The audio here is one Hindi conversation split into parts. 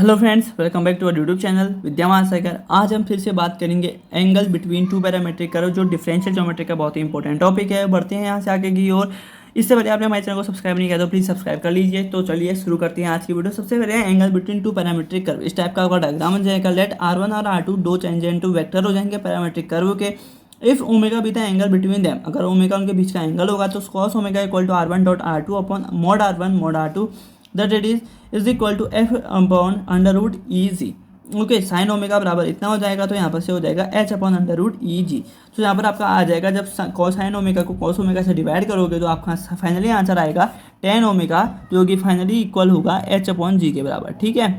Hello friends, welcome back to our YouTube channel Vidya Mahasagar. आज हम फिर से बात करेंगे angle between two parametric curve, जो डिफरेंशियल ज्योमेट्री का बहुत ही इंपॉर्टेंट टॉपिक है। बढ़ते हैं यहाँ से आगे की ओर। इससे पहले आपने हमारे चैनल को सब्सक्राइब नहीं किया तो प्लीज़ सब्सक्राइब कर लीजिए। तो चलिए शुरू करते हैं आज की वीडियो। सबसे पहले angle between two parametric curve, इस टाइप का आपका डायग्राम बन जाएगा। लेट R1 और R2 दो टेंजेंट वेक्टर हो जाएंगे पैरामेट्रिक कर्व के। If omega be the angle between them, अगर ओमेगा उनके बीच का एंगल होगा तो cos omega equal to R1 dot R2 upon mod R1 mod R2 that it is equal to F upon under root E G. Okay, sine omega बराबर इतना हो जाएगा तो यहाँ पर से हो जाएगा H upon under root E G. तो यहाँ पर आपका आ जाएगा, जब कोसाइन ओमेगा को कॉस ओमेगा से डिवाइड करोगे तो आपका फाइनली आंसर आएगा टेन ओमेगा, जो कि फाइनली इक्वल होगा एच अपॉन जी के बराबर। ठीक है,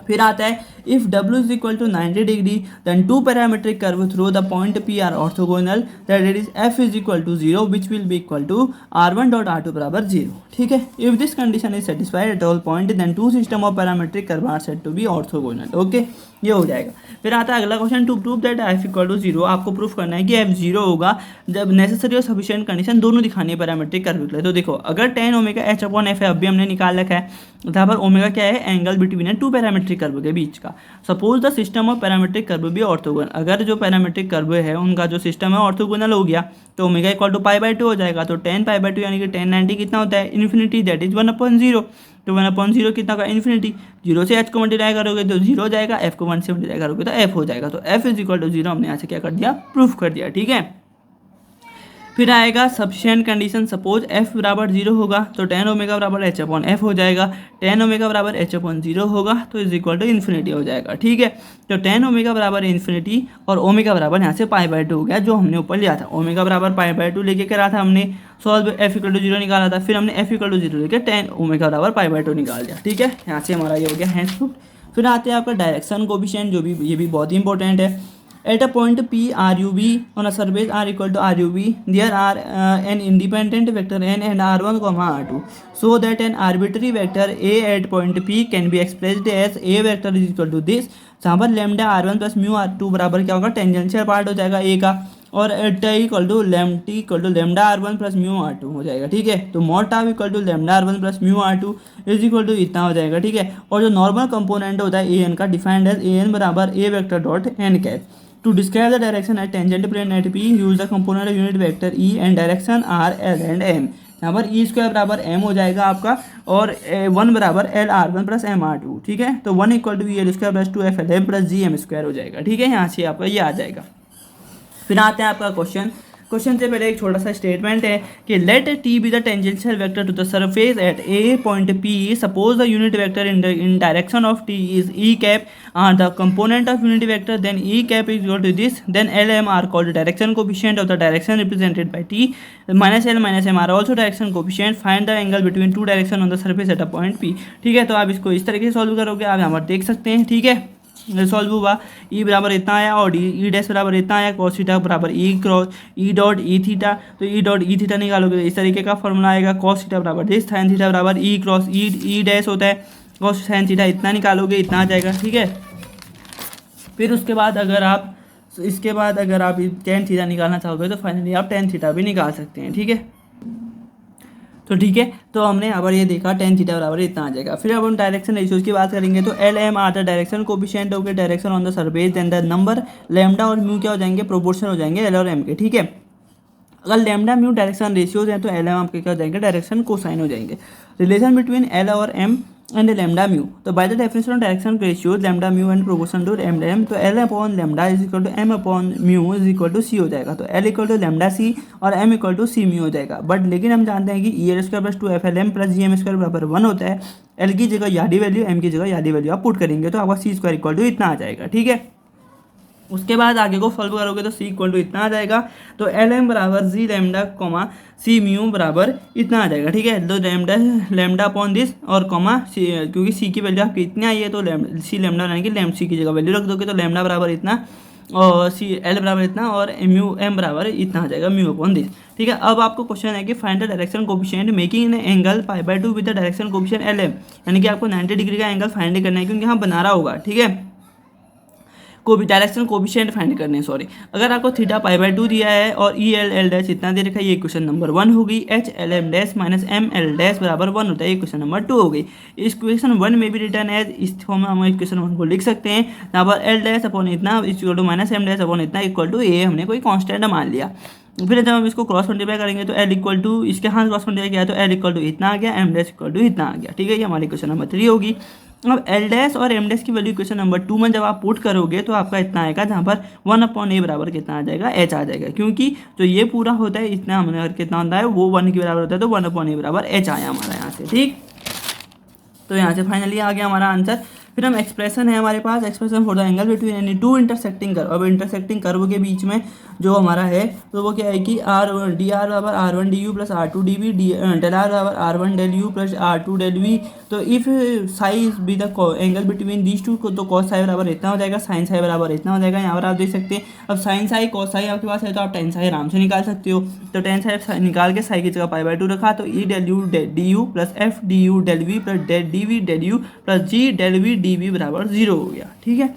फिर आता है if W is equal to 90 degree then two parametric curve through the point P are orthogonal that it is F is equal to 0 which will be equal to R1 dot R2 बराबर 0। ठीक है, if this condition is satisfied at all point then two system of parametric curve are said to be orthogonal. Okay, ये हो जाएगा। फिर आता है अगला question, to prove that F equal to 0। आपको प्रूफ करना है कि F 0 होगा जब नेसेसरी और सफिशिएंट कंडीशन दोनों दिखानी है पैरामेट्रिक कर्व के लिए। तो देखो, अगर ten omega H upon F है, अभी हमने निकाल रखा है, यहाँ पर ओमेगा क्या है, एंगल बिटवीन है टू पैरामेट्रिक कर्व के बीच का। Suppose the system of parametric curve भी ऑर्थोगोनल, अगर जो पैरामेट्रिक कर्व है उनका जो सिस्टम है ऑर्थोगोनल हो गया तो ओमेगा इक्वल टू पाई/2 हो जाएगा। तो 10 पाई/2 यानी कि 1090 कितना होता है, इन्फिनिटी, दैट इज 1/0। तो 1/0 कितना होगा, इन्फिनिटी। 0 से h को मल्टीप्लाई करोगे तो 0 हो जाएगा, f को 1 से मल्टीप्लाई करोगे तो f हो जाएगा। तो f इज इक्वल टू 0 हमने यहाँ से क्या कर दिया, प्रूफ कर दिया। ठीक है, फिर आएगा सफिशिएंट कंडीशन। सपोज f बराबर 0 होगा तो 10 ओमेगा बराबर h अपॉन f हो जाएगा। 10 ओमेगा बराबर h अपॉन 0 होगा तो इज इक्वल टू इन्फिनिटी हो जाएगा। ठीक है, तो 10 ओमेगा बराबर इन्फिनिटी और ओमेगा बराबर यहाँ से पाई/2 हो गया, जो हमने ऊपर लिया था। ओमेगा बराबर पाई/2 लेके करा था हमने, सॉल्व f इक्वल टू 0 निकाला था, फिर हमने f इक्वल टू 0 लेके 10 ओमेगा बराबर पाई/2 निकाल दिया। ठीक है, यहाँ से हमारा ये हो गया हैंड्स प्रूफ। फिर आते हैं आपका डायरेक्शन कोफिशिएंट, जो भी ये भी बहुत ही इंपॉर्टेंट है। At a point P RUV on a surface R equal to RUV, there are an independent vector n and R1, R2, so that an arbitrary vector A at point P can be expressed as A vector is equal to this। जहाँ पर lambda R1 plus mu R2 बराबर क्या होगा, टेंजेंशियल पार्ट हो जाएगा A का, और T equal to lambda R1 plus mu R2 हो जाएगा। ठीक है, तो mod tau equal to lambda R1 plus mu R2 is equal to इतना हो जाएगा। ठीक है, और जो नॉर्मल कंपोनेंट होता है AN का, डिफाइंड एज AN बराबर A vector dot n cap. To describe the direction at tangent plane at P, use the component of unit vector E and direction R, L and M। यहाँ पर E स्क्वायर बराबर M हो जाएगा आपका, और 1 बराबर L R1 plus M R2। ठीक है, तो 1 equal to EL square plus 2FLM plus GM square हो जाएगा। ठीक है, यहाँ से आपका ये आ जाएगा। फिर आते हैं आपका क्वेश्चन से पहले एक छोटा सा स्टेटमेंट है कि let T be the tangential vector to the surface at a point P. Suppose the unit vector in direction of T is E cap are the component of unit vector, then E cap is equal to this, then L M are called direction coefficient of the direction represented by T, minus L minus M are also direction coefficient. Find the angle between two direction on the surface at a point P. ठीक है, तो आप इसको इस तरीके से सॉल्व करोगे, आप यहाँ पर देख सकते हैं। ठीक है, सॉल्व हुआ, ई बराबर इतना आया और ई डैश बराबर इतना आया, कॉस थीटा बराबर E cross E dot E theta. तो ई डॉट ई थीटा निकालोगे तो इस तरीके का फॉर्मूला आएगा, कॉस थीटा बराबर दिस, साइन थीटा बराबर ई क्रॉस ई डैश होता है, कॉस साइन थीटा इतना निकालोगे, इतना आ जाएगा। ठीक है, फिर उसके बाद अगर आप टेन थीटा निकालना चाहोगे तो फाइनली आप टेन थीटा भी निकाल सकते हैं। ठीक है, तो ठीक है, तो हमने यहाँ पर ये देखा टेन थीटा बराबर इतना आ जाएगा। फिर अब हम डायरेक्शन रेशियोज की बात करेंगे, तो L M are the direction coefficient of direction on the surface, then the number lambda और म्यू क्या हो जाएंगे, प्रोपोर्शन हो जाएंगे एल और एम के। ठीक है, अगर लैम्डा म्यू डायरेक्शन रेशियोज हैं तो एल एम आपके क्या हो जाएंगे, डायरेक्शन कोसाइन हो जाएंगे। रिलेशन बिटवीन एल और एम एंड लैम्डा म्यू, तो by the definition of direction ratios lambda mu and proportion to M M, तो L upon lambda is equal to M upon mu is equal to C हो जाएगा। तो L equal to lambda C और M equal to C mu हो जाएगा। बट लेकिन हम जानते हैं कि E L square plus 2FLM plus GM square बराबर 1 होता है। एल की जगह यादी वैल्यू, एम की जगह यादी वैल्यू आप पुट करेंगे तो आपका सी स्क्वायर इक्वल टू इतना आ जाएगा। ठीक है, उसके बाद आगे को सॉल्व करोगे तो सी इक्वल टू इतना आ जाएगा। तो एल एम बराबर जी लैम्डा कॉमा सी म्यू बराबर इतना आ जाएगा। ठीक है, तो लैम्डा अपॉन दिस और कॉमा सी, क्योंकि सी की वैल्यू आपकी इतनी आई है तो सी लैम्डा यानी कि लैम्ड सी की जगह वैल्यू रख दोगे तो लैम्डा बराबर इतना और सी एल बराबर इतना और म्यू एम बराबर इतना आ जाएगा, म्यू अपॉन दिस। ठीक है, अब आपको क्वेश्चन है कि find the direction coefficient making an angle pi with the direction coefficient L M, यानी कि आपको 90 डिग्री का एंगल फाइंड करना है क्योंकि यहाँ बना रहा होगा। ठीक है, डायरेक्शन कोफिशिएंट फाइंड करने हैं, सॉरी। अगर आपको थीटा पाई बाय 2 दिया है और ई एल एल डैश इतना दे रखा है, ये क्वेश्चन नंबर 1 होगी। H L M dash minus M L dash बराबर 1 होता है, ये क्वेश्चन नंबर 2 हो गई। इस क्वेश्चन 1 में भी रिटर्न एज इस फॉर्म में हम इक्वेशन 1 को लिख सकते हैं, यहाँ पर एल डैश अपॉन इतना equal to minus M dash upon इतना इक्वल टू ए, हमने कोई कॉन्स्टेंट मान लिया। फिर जब हम इसको क्रॉस मल्टीप्लाई करेंगे तो एल इक्वल टू इसके हाथ क्रॉस मल्टीप्लाई किया तो एल इक्वल टू इतना आ गया, एम डैश इक्वल टू इतना आ गया, ठीक है। ये हमारी क्वेश्चन नंबर 3 होगी। अब एल डैश और एम डैश की वैल्यू क्वेश्चन नंबर 2 में जब आप पुट करोगे तो आपका इतना आएगा, जहाँ पर 1 अपॉन ए बराबर कितना आ जाएगा, एच आ जाएगा, क्योंकि जो ये पूरा होता है इतना हमने अगर कितना होता है वो 1 के बराबर होता है, तो 1 अपॉन ए बराबर एच आया हमारा यहाँ से, ठीक। तो यहाँ से फाइनली आ गया हमारा आंसर। फिर हम एक्सप्रेशन है हमारे पास, expression for the angle between any two intersecting curve. अब इंटरसेक्टिंग कर्व के बीच में जो हमारा है तो वो क्या है कि आर डी आर बराबर R one D U plus R two D V, del R बराबर R one del U plus R two del V. तो if psi be the angle between these two, तो कॉस साई बराबर इतना हो जाएगा, साइन साई बराबर इतना हो जाएगा। यहाँ पर आप देख सकते हैं, अब साइन साई कॉस साई आपके पास है तो आप टेन साई आराम से निकाल सकते हो। तो टेन साई निकाल के साई की जगह पाई बाय 2 रखा, तो E del U D U plus F D U del V plus del D V del U plus G del V D V बराबर 0 हो गया, ठीक है।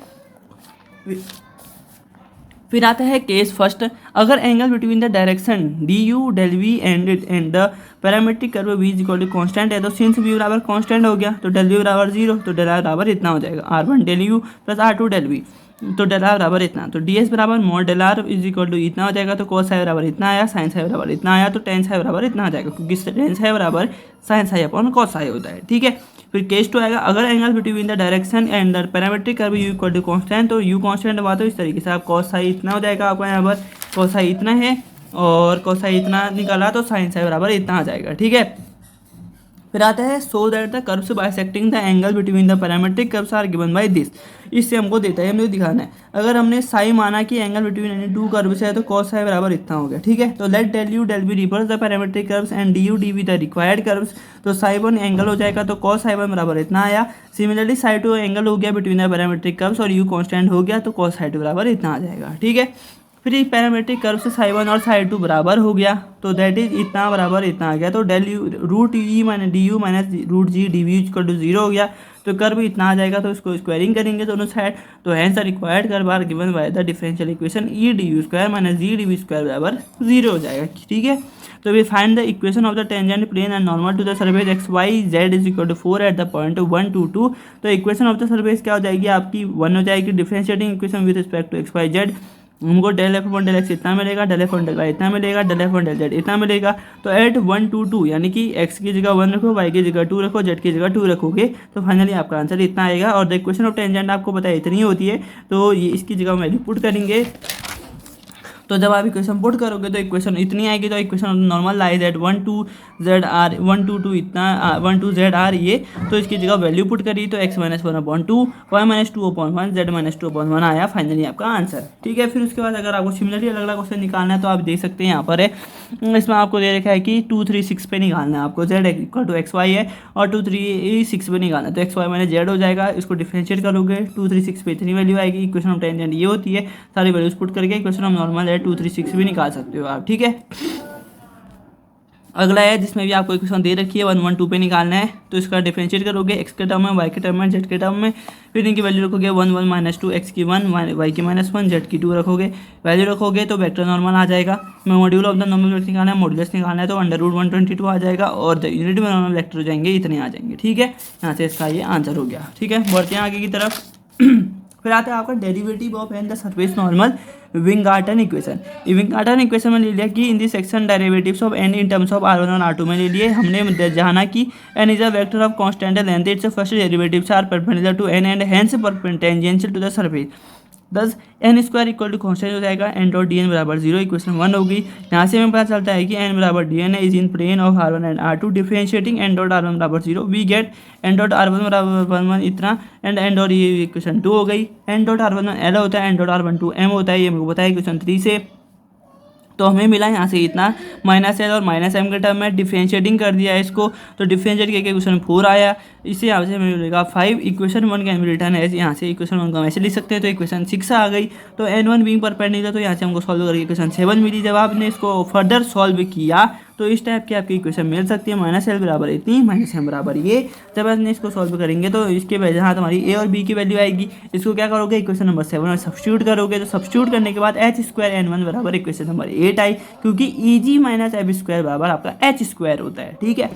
फिर आता है केस फर्स्ट, अगर angle between the direction D U del V and the parametric curve V is equal to constant है, तो सिंस वी बराबर कॉन्स्टेंट हो गया तो डेल वी बराबर 0, तो डेल आर बराबर इतना हो जाएगा, R one del U plus R two del V, तो डेल आर बराबर इतना, तो डी एस बराबर mod del R is equal to इतना हो जाएगा, तो कॉस साई बराबर इतना आया, साइन साई बराबर इतना आया, तो टेन साई बराबर इतना आ जाएगा, क्योंकि टेन साई बराबर sine psi upon cos psi होता है, ठीक है। फिर केस 2 आएगा, अगर angle between the direction and the parametric curve U equal to constant, तो यू कॉन्स्टेंट हुआ तो इस तरीके से आप कॉस साई इतना हो जाएगा, आपका यहाँ पर कॉस साई इतना है और कॉस साई इतना निकाला तो साइन साई बराबर इतना आ जाएगा, ठीक है। फिर आता है so that the curves bisecting the angle between the parametric curves are given by this. इससे हमको देता है, हमें दिखाना है, अगर हमने साई माना कि angle between any to curves है तो कॉस साई बराबर इतना हो गया, ठीक है। तो let del U del be reverse the parametric curves and D U D V the required curves, तो साई वन एंगल हो जाएगा, तो कॉस साई वन बराबर इतना आया। सिमिलरली साई टू एंगल हो गया बिटवीन द पैरामेट्रिक कर्व्स और यू कॉन्स्टेंट हो गया, तो कॉस साई टू बराबर इतना आ जाएगा, ठीक है। फिर इस पैरामेट्रिक कर्व से साई वन और साई टू बराबर हो गया, तो दैट इज इतना बराबर इतना आ गया, तो del U root E minus D U minus root G D V equal to 0 हो गया, तो कर्व इतना आ जाएगा, तो इसको स्क्वायरिंग करेंगे दोनों साइड, तो hence the required curve are given by the differential equation E D U square minus G D V square बराबर 0 हो जाएगा, ठीक है। तो we find the equation of the tangent plane and normal to the surface X Y Z is equal to 4 at the point 1 2 2। तो इक्वेशन ऑफ द सरफेस क्या हो जाएगी आपकी 1 हो जाएगी, differentiating equation with respect to X Y Z, हमको del F one del X इतना मिलेगा, del F one del Y इतना मिलेगा, del F one del Z इतना मिलेगा। तो एट 1 2 2 यानी कि एक्स की जगह 1 रखो, वाई की जगह 2 रखो, जेड की जगह 2 रखोगे, तो फाइनली आपका आंसर इतना आएगा। और द इक्वेशन ऑफ टेंजेंट आपको पता है इतनी होती है, तो ये इसकी जगह वैल्यू पुट करेंगे, तो जब आप इक्वेशन पुट करोगे तो इक्वेशन इतनी आएगी, तो equation normal lies at 1 2 Z are 1 2 2 इतना 1 2 जेड आर ये, तो इसकी जगह वैल्यू पुट करी तो X minus 1/2 Y minus 2/1 Z minus 2/1 आया फाइनली आपका आंसर, ठीक है। फिर उसके बाद अगर आपको सिमिलरली अलग अलग क्वेश्चन निकालना है तो आप देख सकते हैं यहाँ पर है, इसमें आपको दे रखा है कि 2 3 6 पे निकालना है आपको, Z equal to X Y है और 2 3 6 पे निकालना है, तो एक्स वाई माइनस जेड हो जाएगा, इसको डिफरेंशिएट करोगे 2 3 6 पे इतनी वैल्यू आएगी। इक्वेशन ऑफ टेंजेंट ये होती है, सारी वैल्यूज पुट करके इक्वेशन ऑफ नॉर्मल है 2 3 6 भी निकाल सकते हो आप, ठीक है। अगला है जिसमें भी आपको इक्वेशन दे रखी है 1 1 2 पे निकालना है, तो इसका डिफरेंशिएट करोगे एक्स के टर्म में, वाई के टर्म में, जेड के टर्म में, फिर इनकी वैल्यू रखोगे 1 1 माइनस 2 एक्स की 1 वाई की -1 जेड की 2 रखोगे, वैल्यू रखोगे तो वेक्टर नॉर्मल आ जाएगा। मैं module of the normal vector निकालना है, मॉड्यूलस निकालना है, तो √122 आ जाएगा और द यूनिट में नॉर्मल वेक्टर हो जाएंगे इतने आ जाएंगे, ठीक है। यहाँ से इसका ये आंसर हो गया, ठीक है। बढ़ते हैं आगे की तरफ। फिर आता है आपका derivative of N the surface normal Weingarten equation. Weingarten equation में ले लिया कि in the section derivatives of N in terms of r1 और r2 में ले लिए हमने, जाना कि N is a vector of constant length, its first derivatives are perpendicular to N and hence tangential to the surface, thus N square equal to constant हो जाएगा, एन डॉट डी एन बराबर 0, इक्वेशन 1 होगी। यहाँ से हमें पता चलता है कि एन बराबर D N is in plane of r1 and r2, differentiating N dot r1 बराबर 0, we get an dot r1 बराबर 1 1 इतना एंड एन डॉट, ये इक्वेशन 2 हो गई। एन डॉट r1 एल होता है, एन डॉट r1 2 m होता है, ये मेरे को पता है इक्वेशन 3 से। तो हमें मिला यहाँ से इतना माइनस एल और माइनस एम के टर्म में, डिफरेंशिएटिंग कर दिया है इसको, तो डिफरेंशिएट करके इक्वेशन 4 आया, इससे यहाँ से हमें मिलेगा 5। Equation 1 can be written as, यहाँ से इक्वेशन 1 को हम ऐसे लिख सकते हैं, तो इक्वेशन 6 आ गई। तो n1 बीइंग परपेंडिकुलर, तो यहाँ से हमको सॉल्व करके इक्वेशन 7 मिली। जब आपने इसको फर्दर सॉल्व किया तो इस टाइप की आपकी इक्वेशन मिल सकती है, माइनस एल बराबर इतनी, माइनस एम बराबर ये। जब आपने इसको सॉल्व करेंगे तो इसके जहाँ तुम्हारी ए और बी की वैल्यू आएगी, इसको क्या करोगे, इक्वेशन नंबर 7 में सब्स्टिट्यूट करोगे। तो सब्स्टिट्यूट करने के बाद एच स्क्वायर एन वन बराबर इक्वेशन नंबर 8 आई, क्योंकि E G minus F square बराबर आपका एच स्क्वायर होता है। ठीक है,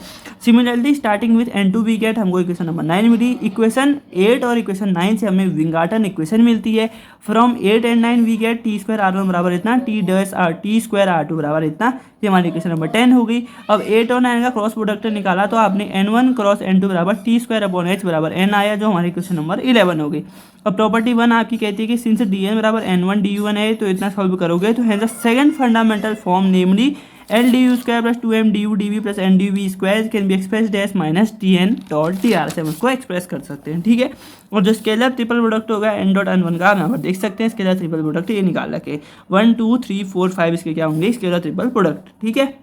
similarly starting with N two we get, हमको इक्वेशन नंबर 9 मिली। इक्वेशन 8 और इक्वेशन 9 से हमें विंगार्टन इक्वेशन मिलती है। From 8 and 9 we get T square R one बराबर इतना, टी स्क्वायर आर टू बराबर इतना। ये हमारी इक्वेशन नंबर 10 हो गई। अब 8 और 9 का क्रॉस प्रोडक्ट निकाला तो आपने n1 क्रॉस n2 बराबर टी स्क्वायर अपॉन एच बराबर n आया, जो हमारी इक्वेशन नंबर 11 हो गई। अब प्रॉपर्टी 1 आपकी कहती है कि सिंस डी एन बराबर n1 du1 है, तो इतना सॉल्व करोगे तो है the second fundamental form, namely L D U square plus 2m du dv plus n dv square can be express as minus T N dot T R से हम उसको एक्सप्रेस कर सकते हैं। ठीक है, और जो स्केलर ट्रिपल प्रोडक्ट होगा n डॉट n1 का, यहाँ पर देख सकते हैं स्केलर ट्रिपल प्रोडक्ट ये निकाल रखे 1 2 3 4 5 इसके क्या होंगे, स्केलर ट्रिपल प्रोडक्ट। ठीक है,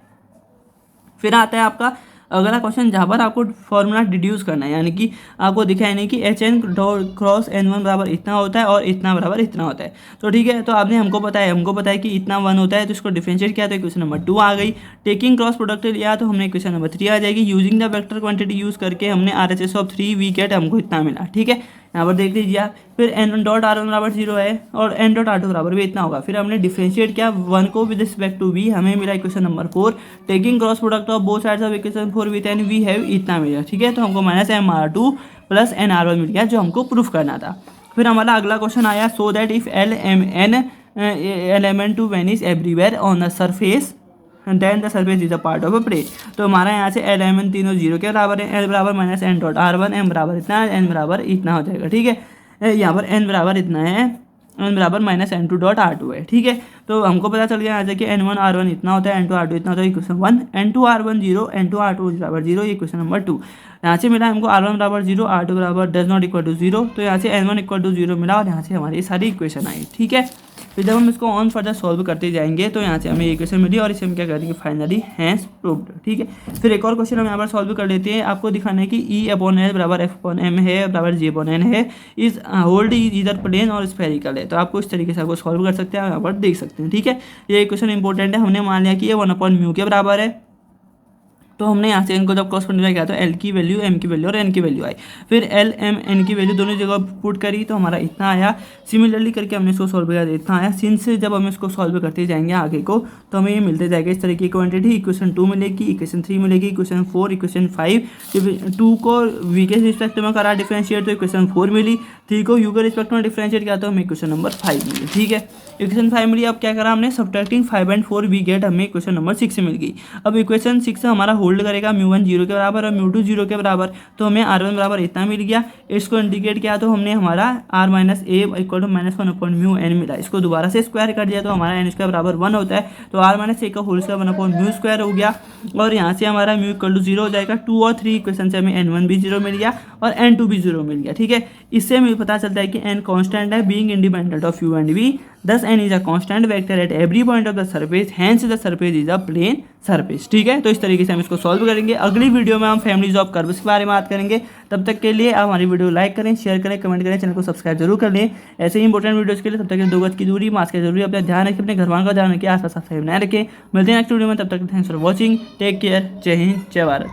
फिर आता है आपका अगला क्वेश्चन, जहाँ पर आपको फॉर्मूला डिड्यूस करना है, यानी कि आपको दिखा है नहीं कि H N cross N one बराबर इतना होता है और इतना बराबर इतना होता है। तो ठीक है, तो आपने हमको पता है कि इतना 1 होता है, तो इसको डिफरेंशिएट किया तो इक्वेशन नंबर 2 आ गई। टेकिंग क्रॉस प्रोडक्ट लिया तो हमने इक्वेशन नंबर 3 आ जाएगी। Using the vector quantity use करके हमने RHS ऑफ 3 वी गेट, हमको इतना मिला। ठीक है, यहाँ पर देख लीजिए आप। फिर एन डॉट आर वन बराबर 0 है और एन डॉट आर टू बराबर भी इतना होगा। फिर हमने डिफरेंशिएट किया 1 को विद रिस्पेक्ट टू वी, हमें मिला equation number 4। Taking cross product of both sides of equation 4 with N we have इतना मिला। ठीक है, तो हमको minus M R two plus N R one मिल गया, जो हमको प्रूफ करना था। फिर हमारा अगला क्वेश्चन आया, so that if L M N element to vanish everywhere on the surface then the surface is a part of a plate. तो हमारा यहाँ से एल एम एन तीनों 0 के बराबर है। एल बराबर minus N dot R one, M बराबर इतना, एन बराबर इतना हो जाएगा। ठीक है, यहाँ पर n बराबर इतना है, n बराबर minus N two dot R two है। ठीक है, तो हमको पता चल गया यहाँ से कि n1 r1 इतना होता है, n2 r2 इतना होता है, equation 1। n2 r1 0, n2 r2 बराबर 0, इक्वेशन नंबर 2। यहाँ से मिला हमको r1 बराबर 0, r2 बराबर डज नॉट इक्वल टू 0, तो यहाँ से n1 इक्वल टू 0 मिला और यहाँ से हमारी सारी इक्वेशन आई। ठीक है, फिर जब हम इसको ऑन फर्दर सॉल्व करते जाएंगे तो यहाँ से हमें इक्वेशन मिली और इसे हम क्या करेंगे, फाइनली हैंस प्रूव्ड। ठीक है, फिर एक और क्वेश्चन हम यहाँ पर सॉल्व कर लेते हैं। आपको दिखाना है कि ई अपॉन एल बराबर एफ अपॉन एम है बराबर जी अपॉन एन है, इज होल्ड इधर प्लेन और स्फेरिकल है। तो आपको इस तरीके से आपको सॉल्व कर सकते हैं, यहाँ पर देख सकते हैं। ठीक है, ये क्वेश्चन इंपॉर्टेंट है। हमने मान लिया कि ये 1/μ के बराबर है, तो हमने यहाँ से इनको जब क्रॉस मल्टीप्लाई किया तो एल की वैल्यू, एम की वैल्यू और एन की वैल्यू आई। फिर एल एम एन की वैल्यू दोनों जगह पुट करी तो हमारा इतना आया। सिमिलरली करके हमने इसको सॉल्व किया, इतना आया। सिंस जब हम इसको सॉल्व करते जाएंगे आगे को तो हमें ये मिलते जाएगा इस तरीके की क्वांटिटी। इक्वेशन 2 मिलेगी, इक्वेशन 3 मिलेगी, इक्वेशन 4, इक्वेशन 5। 2 को वी के रिस्पेक्ट में करा डिफरेंशिएट तो इक्वेशन 4 मिली। 3 को यू के रिस्पेक्ट में डिफरेंशिएट किया तो हमें इक्वेशन नंबर 5 मिली। ठीक है, इक्वेशन 5 मिली। अब क्या करा हमने, सब्ट्रैक्टिंग 5 and 4 वी गेट, हमें इक्वेशन नंबर 6 मिल गई। अब इक्वेशन 6 हमारा होल्ड करेगा μ1 0 के बराबर और μ2 0 के बराबर, तो हमें r1 बराबर इतना मिल गया। इसको इंडिकेट किया तो हमने हमारा r minus A equal to minus 1/μ n मिला। इसको दोबारा से स्क्वायर कर दिया तो हमारा n स्क्वायर बराबर 1 होता है, तो r माइनस ए का होल स्क्वायर 1/μ स्क्वायर हो गया। और यहाँ से हमारा μ इक्वल टू 0 हो जाएगा। 2 और 3 इक्वेशन से हमें n1 भी 0 मिल गया और n2 भी 0 मिल गया। ठीक है, इससे हमें पता चलता है कि n कॉन्स्टेंट है, being independent of u and v, thus n is a constant vector at every point of the surface, hence the surface is a plane surface। ठीक है, तो इस तरीके से हम इसको सॉल्व करेंगे। अगली वीडियो में हम फैमिलीज ऑफ कर्व्स के बारे में बात करेंगे। तब तक के लिए आप हमारी वीडियो लाइक करें, शेयर करें, कमेंट करें, चैनल को सब्सक्राइब जरूर कर लें ऐसे ही इंपॉर्टेंट वीडियोस के लिए। तब तक के 2 गज की दूरी, मास्क की जरूरी, अपना ध्यान रखें, अपने घर वालों का ध्यान रखें, आसपास साफ सफाई बनाए रखें। मिलते हैं नेक्स्ट वीडियो में, तब तक thanks for watching, take care, जय हिंद, जय भारत।